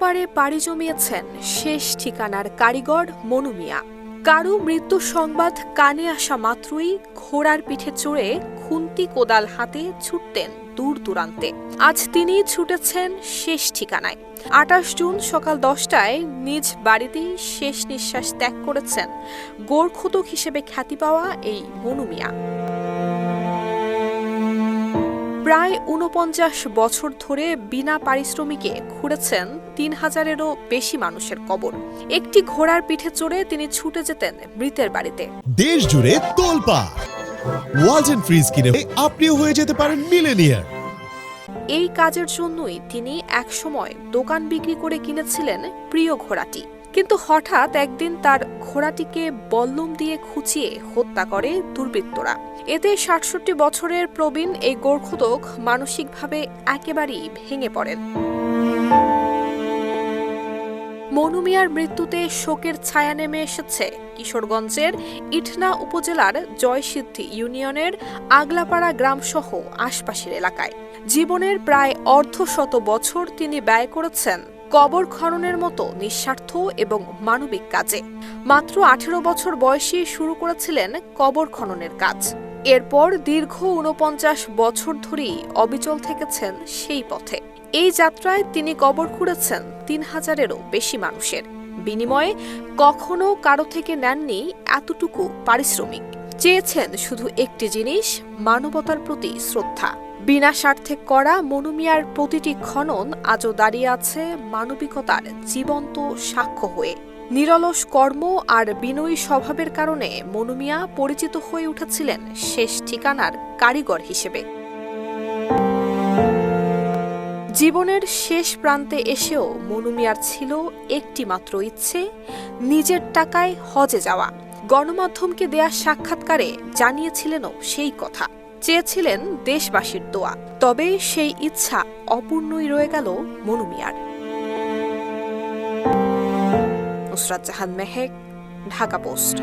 দুয়ারে পাড়ি জমিয়েছেন শেষ ঠিকানার কারিগর মনু মিয়া। কারো মৃত্যুর সংবাদ কানে আসা মাত্রই ঘোড়ার পিঠে চড়ে খুন্তি কোদাল হাতে ছুটতেন দূর দূরান্তে। আজ তিনি ছুটেছেন শেষ ঠিকানায়। ২৮ জুন সকাল ১০টায় নিজ বাড়িতেই শেষ নিঃশ্বাস ত্যাগ করেছেন গোরখোদক হিসেবে খ্যাতি পাওয়া এই মনু মিয়া। প্রায় ৪৯ বছর ধরে বিনা পারিশ্রমিকে খুঁড়েছেন ৩,০০০-এরও বেশি মানুষের কবর। একটি ঘোড়ার পিঠে চড়ে তিনি ছুটে যেতেন মৃতের বাড়িতে। দেশ জুড়ে তোলপাড় ওয়ালটন ফ্রিজ কিনে আপনিও হয়ে যেতে পারেন মিলেনিয়ার। এই কাজের জন্যই তিনি একসময় দোকান বিক্রি করে কিনেছিলেন প্রিয় ঘোড়াটি। কিন্তু হঠাৎ একদিন তার ঘোড়াটিকে বল্লম দিয়ে খুঁচিয়ে হত্যা করে দুর্বৃত্তরা। এতে ৬৭ বছরের প্রবীণ এই গোরখোদক মানসিকভাবে একেবারেই ভেঙে পড়েন। মনু মিয়ার মৃত্যুতে শোকের ছায়া নেমে এসেছে কিশোরগঞ্জের ইটনা উপজেলার জয়সিদ্ধি ইউনিয়নের আগলাপাড়া গ্রামসহ আশপাশের এলাকায়। জীবনের প্রায় অর্ধশত বছর তিনি ব্যয় করেছেন কবর খননের মতো নিঃস্বার্থ এবং মানবিক কাজে। মাত্র ১৮ বছর বয়সে শুরু করেছিলেন কবর খননের কাজ। এরপর দীর্ঘ ৪৯ বছর ধরেই অবিচল থেকেছেন সেই পথে। এই যাত্রায় তিনি কবর খুঁড়েছেন ৩,০০০-এরও বেশি মানুষের। বিনিময়ে কখনো কারো থেকে নেননি এতটুকু পারিশ্রমিক। চেয়েছেন শুধু একটি জিনিস, মানবতার প্রতি শ্রদ্ধা। বিনা স্বার্থে করা মনু মিয়ার প্রতিটি খনন আজও দাঁড়িয়ে আছে মানবিকতার জীবন্ত সাক্ষ্য হয়ে। নিরলস কর্ম আর বিনয়ী স্বভাবের কারণে মনু মিয়া পরিচিত হয়ে উঠেছিলেন শেষ ঠিকানার কারিগর হিসেবে। জীবনের শেষ প্রান্তে এসেও মনু মিয়ার ছিল একটি মাত্র ইচ্ছে, নিজের টাকায় হজে যাওয়া। গণমাধ্যমকে দেয়া সাক্ষাৎকারে জানিয়েছিলেনও সেই কথা। চেয়েছিলেন দেশবাসীর দোয়া। তবে সেই ইচ্ছা অপূর্ণই রয়ে গেল মনু মিয়ার। নুসরাত জাহান মেহেক, ঢাকা পোস্ট।